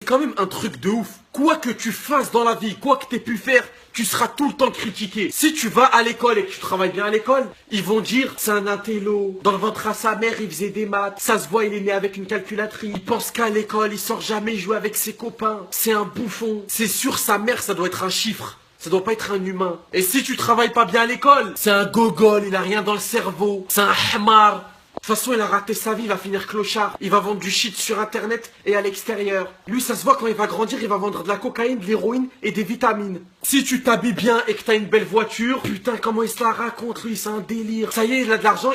C'est quand même un truc de ouf. Quoi que tu fasses dans la vie, quoi que t'aies pu faire, tu seras tout le temps critiqué. Si tu vas à l'école et que tu travailles bien à l'école, ils vont dire c'est un intello. Dans le ventre à sa mère, il faisait des maths. Ça se voit, il est né avec une calculatrice. Il pense qu'à l'école, il sort jamais jouer avec ses copains. C'est un bouffon. C'est sûr, sa mère, ça doit être un chiffre. Ça doit pas être un humain. Et si tu travailles pas bien à l'école, c'est un gogol, il a rien dans le cerveau. C'est un hamar. De toute façon, il a raté sa vie, il va finir clochard. Il va vendre du shit sur internet et à l'extérieur. Lui, ça se voit quand il va grandir, il va vendre de la cocaïne, de l'héroïne et des vitamines. Si tu t'habilles bien et que t'as une belle voiture, putain, comment il se la raconte, lui, c'est un délire. Ça y est, il a de l'argent,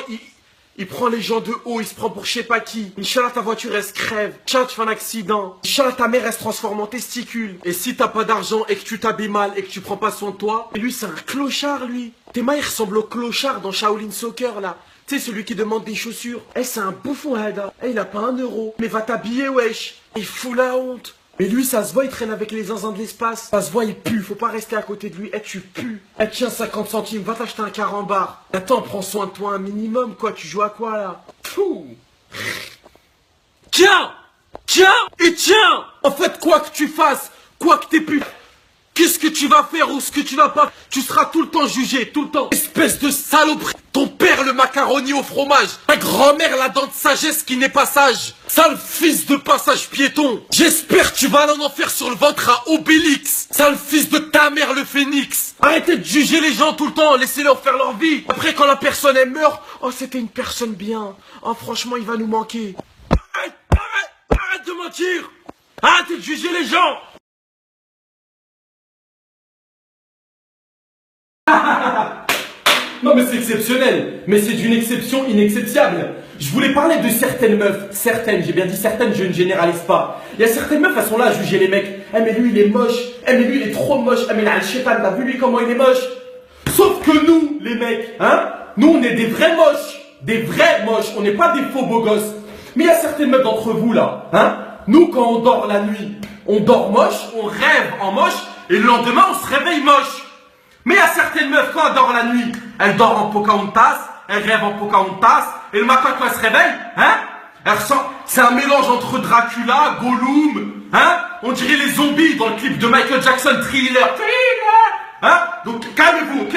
il prend les gens de haut, il se prend pour je sais pas qui. Inch'Allah, ta voiture, elle se crève. Inch'Allah, tu fais un accident. Inch'Allah, ta mère, elle se transforme en testicule. Et si t'as pas d'argent et que tu t'habilles mal et que tu prends pas soin de toi, lui, c'est un clochard, lui. Théma, il ressemble au clochard dans Shaolin Soccer, là. Tu sais, celui qui demande des chaussures. Eh, c'est un bouffon, Hada. Eh, il a pas 1 euro. Mais va t'habiller, wesh. Il fout la honte. Mais lui, ça se voit, il traîne avec les zinzins de l'espace. Ça se voit, il pue. Faut pas rester à côté de lui. Eh, tu pues. Eh, tiens, 50 centimes. Va t'acheter un carambar. Attends, prends soin de toi un minimum, quoi. Tu joues à quoi, là? Fou. Tiens! Tiens! Et tiens! En fait, quoi que tu fasses, quoi que t'aies pu... Qu'est-ce que tu vas faire ou ce que tu vas pas, tu seras tout le temps jugé, tout le temps. Espèce de saloperie. Ton père le macaroni au fromage. Ta grand-mère la dent de sagesse qui n'est pas sage. Sale fils de passage piéton. J'espère que tu vas aller en enfer sur le ventre à Obélix. Sale fils de ta mère le phénix. Arrêtez de juger les gens tout le temps, laissez-les en faire leur vie. Après quand la personne elle meurt, oh c'était une personne bien. Oh franchement il va nous manquer. Arrête de mentir. Arrêtez de juger les gens. Non mais c'est exceptionnel, mais c'est d'une exception inexceptiable. Je voulais parler de certaines meufs, certaines, j'ai bien dit certaines, je ne généralise pas. Il y a certaines meufs, elles sont là à juger les mecs. Eh mais lui il est moche, eh mais lui il est trop moche, eh mais là le chétan, t'as vu lui comment il est moche. Sauf que nous, les mecs, hein, nous on est des vrais moches, on n'est pas des faux beaux gosses. Mais il y a certaines meufs d'entre vous là, hein, nous quand on dort la nuit, on dort moche, on rêve en moche, et le lendemain on se réveille moche. Mais il y a certaines meufs, quand elles dorment la nuit, elles dorment en Pocahontas, elles rêvent en Pocahontas, et le matin quand elles se réveillent, hein, elles ressentent, c'est un mélange entre Dracula, Gollum, hein, on dirait les zombies dans le clip de Michael Jackson, Thriller, hein, donc calmez-vous, ok.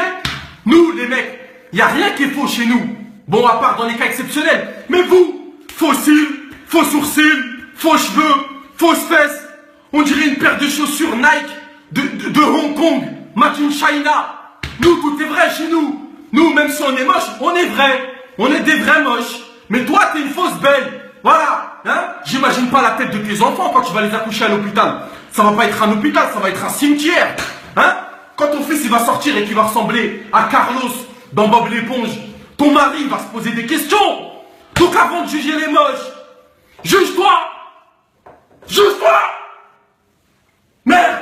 Nous, les mecs, il n'y a rien qui est faux chez nous, bon, à part dans les cas exceptionnels, mais vous, faux cils, faux sourcils, faux cheveux, fausses fesses, on dirait une paire de chaussures Nike de Hong Kong. Made in China. Nous, tout est vrai chez nous. Nous, même si on est moche, on est vrai. On est des vrais moches. Mais toi, t'es une fausse belle. Voilà. Hein? J'imagine pas la tête de tes enfants quand tu vas les accoucher à l'hôpital. Ça va pas être un hôpital, ça va être un cimetière. Hein? Quand ton fils il va sortir et qu'il va ressembler à Carlos dans Bob l'éponge, ton mari va se poser des questions. Donc avant de juger les moches, juge-toi. Juge-toi. Merde.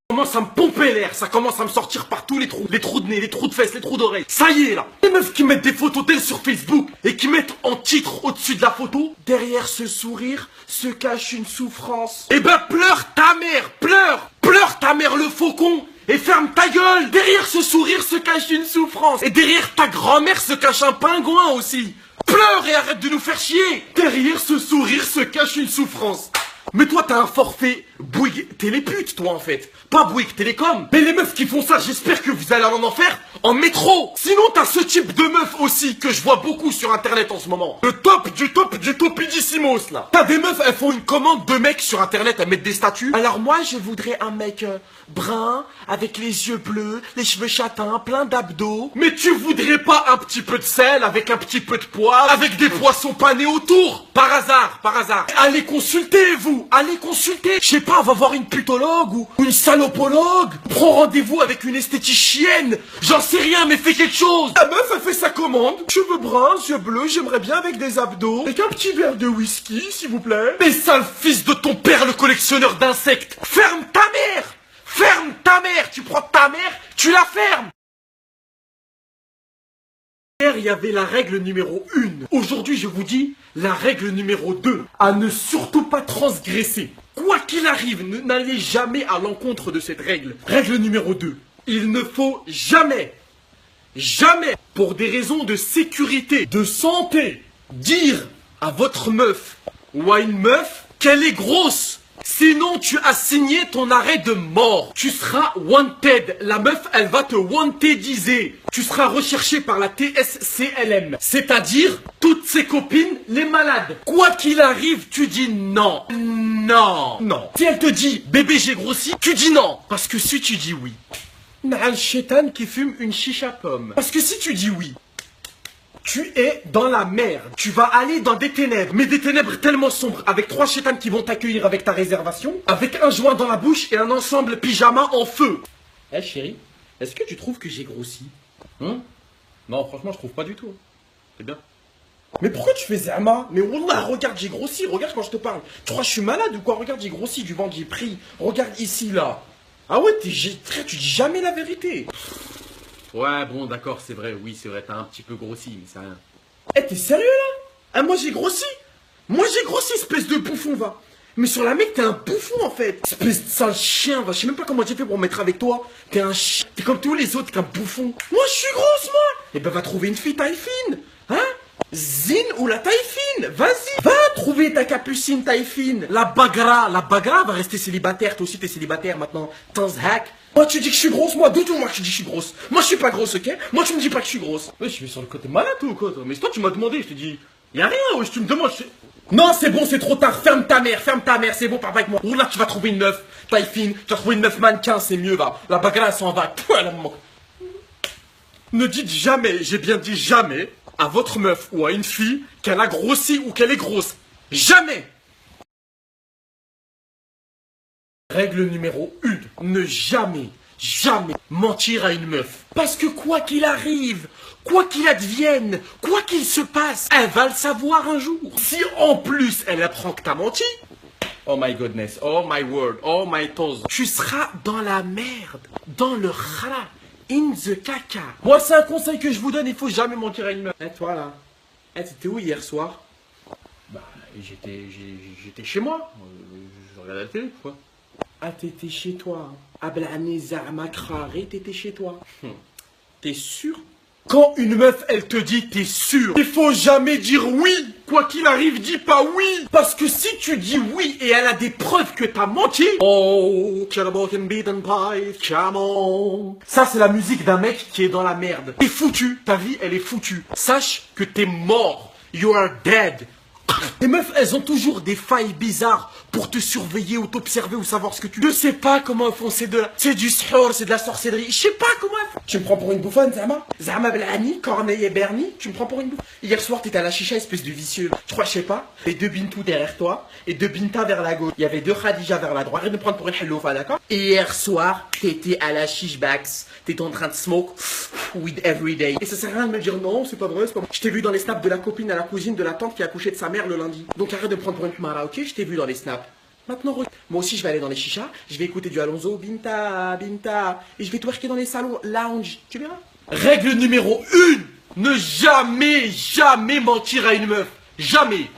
Ça commence à me pomper l'air, ça commence à me sortir par tous les trous de nez, les trous de fesses, les trous d'oreilles. Ça y est là. Les meufs qui mettent des photos d'elles sur Facebook et qui mettent en titre au-dessus de la photo, derrière ce sourire se cache une souffrance. Eh ben pleure ta mère, pleure ta mère le faucon et ferme ta gueule. Derrière ce sourire se cache une souffrance et derrière ta grand-mère se cache un pingouin aussi. Pleure et arrête de nous faire chier. Derrière ce sourire se cache une souffrance. Mais toi t'as un forfait Bouygues Télépute toi en fait, pas Bouygues Télécom. Mais les meufs qui font ça, j'espère que vous allez en enfer en métro. Sinon t'as ce type de meuf aussi que je vois beaucoup sur internet en ce moment. Le top du topidissimos là. T'as des meufs, elles font une commande de mecs sur internet, elles mettent des statuts. Alors moi je voudrais un mec brun, avec les yeux bleus, les cheveux châtains, plein d'abdos. Mais tu voudrais pas un petit peu de sel, avec un petit peu de poivre, avec des poissons panés autour? Par hasard. Allez consulter vous, allez consulter. Je sais pas, on va voir une putologue ou une salopologue. Prends rendez-vous avec une esthéticienne. J'en sais rien, mais fais quelque chose. La meuf a fait sa commande. Cheveux bruns, yeux bleus, j'aimerais bien avec des abdos. Avec un petit verre de whisky, s'il vous plaît. Mais sale fils de ton père, le collectionneur d'insectes. Ferme ta mère. Ferme ta mère. Tu prends ta mère, tu la fermes. Hier, il y avait la règle numéro 1. Aujourd'hui, je vous dis la règle numéro 2. À ne surtout pas transgresser. Quoi qu'il arrive, n'allez jamais à l'encontre de cette règle. Règle numéro 2. Il ne faut jamais, pour des raisons de sécurité, de santé, dire à votre meuf ou à une meuf qu'elle est grosse. Sinon, tu as signé ton arrêt de mort. Tu seras wanted. La meuf, elle va te wantediser. Tu seras recherché par la TSCLM. C'est-à-dire, toutes ses copines, les malades. Quoi qu'il arrive, tu dis non. Non. Non. Si elle te dit, bébé, j'ai grossi, tu dis non. Parce que si tu dis oui, il y a un chétan qui fume une chicha pomme. Parce que si tu dis oui, tu es dans la merde. Tu vas aller dans des ténèbres. Mais des ténèbres tellement sombres. Avec 3 chétanes qui vont t'accueillir avec ta réservation. Avec un joint dans la bouche et un ensemble pyjama en feu. Eh chérie, est-ce que tu trouves que j'ai grossi? Non, franchement, je trouve pas du tout. C'est bien. Mais pourquoi tu fais Zama? Mais wallah, regarde, j'ai grossi. Regarde quand je te parle. Tu crois que je suis malade ou quoi? Regarde, j'ai grossi du ventre, j'ai pris. Regarde ici, là. Ah ouais, tu dis jamais la vérité. Ouais, bon, d'accord, c'est vrai, oui, c'est vrai, t'as un petit peu grossi, mais c'est rien. Eh, t'es sérieux, là? Ah, moi, j'ai grossi? Moi, j'ai grossi, espèce de bouffon, va. Mais sur la mec, t'es un bouffon, en fait. Espèce de sale chien, va. Je sais même pas comment j'ai fait pour me mettre avec toi. T'es un chien. T'es comme tous les autres, t'es un bouffon. Moi, je suis grosse, moi. Eh ben, va trouver une fille taille fine. Hein? Zine ou la taille fine. Vas-y, va trouver ta capucine taille fine. La bagra va rester célibataire. Toi aussi, t'es célibataire maintenant. Tanzhak. Moi tu dis que je suis grosse, moi d'où moi que tu dis que je suis grosse. Moi je suis pas grosse, ok? Moi tu me dis pas que je suis grosse. Ouais, je suis sur le côté malade ou quoi toi? Mais toi tu m'as demandé, je te dis, y'a rien, ouais, tu me demandes. Non c'est bon, c'est trop tard, ferme ta mère, c'est bon, parle pas avec moi. Ou là tu vas trouver une meuf, taille fine, tu vas trouver une meuf mannequin, c'est mieux, va. La bagarre elle s'en va, pouah, la maman. Ne dites jamais, j'ai bien dit jamais, à votre meuf ou à une fille qu'elle a grossi ou qu'elle est grosse. Jamais! Règle numéro 1, ne jamais mentir à une meuf. Parce que quoi qu'il arrive, quoi qu'il advienne, quoi qu'il se passe, elle va le savoir un jour. Si en plus elle apprend que t'as menti, oh my goodness, oh my word, oh my toes, tu seras dans la merde, dans le khara, in the caca. Moi c'est un conseil que je vous donne, il faut jamais mentir à une meuf. Eh toi là, t'étais où hier soir? Bah j'étais chez moi, je regardais la télé quoi. Ah, t'étais chez toi. Ablani Zama Krari, t'étais chez toi. T'es sûr? Quand une meuf, elle te dit t'es sûr, il faut jamais dire oui. Quoi qu'il arrive, dis pas oui. Parce que si tu dis oui et elle a des preuves que t'as menti. Oh, come on. Ça, c'est la musique d'un mec qui est dans la merde. T'es foutu. Ta vie, elle est foutue. Sache que t'es mort. You are dead. Les meufs, elles ont toujours des failles bizarres pour te surveiller ou t'observer ou savoir ce que tu... Je sais pas comment elles font, c'est du sihor, c'est de la sorcellerie. Je sais pas comment elles font. Tu me prends pour une bouffonne, Zama? Zama Blani, Corneille et Bernie, tu me prends pour une bouffonne? Hier soir, t'étais à la chicha, espèce de vicieux. Je crois, je sais pas, les 2 Bintou derrière toi et 2 Binta vers la gauche. Il y avait 2 Khadija vers la droite. Arrête de me prendre pour une helloufa, d'accord? Et hier soir, t'étais à la shishbax. T'étais en train de smoke with everyday. Et ça sert à rien de me dire non, c'est pas vrai, c'est pas vrai. Je t'ai vu dans les snaps de la copine à la cousine de la tante qui a accouché de sa mère le lundi. Donc arrête de me prendre pour une mara, ok? Je t'ai vu dans les snaps. Maintenant, moi aussi je vais aller dans les chichas, je vais écouter du Alonso, Binta, et je vais twerker dans les salons lounge, tu verras. Règle numéro 1, ne jamais mentir à une meuf, jamais.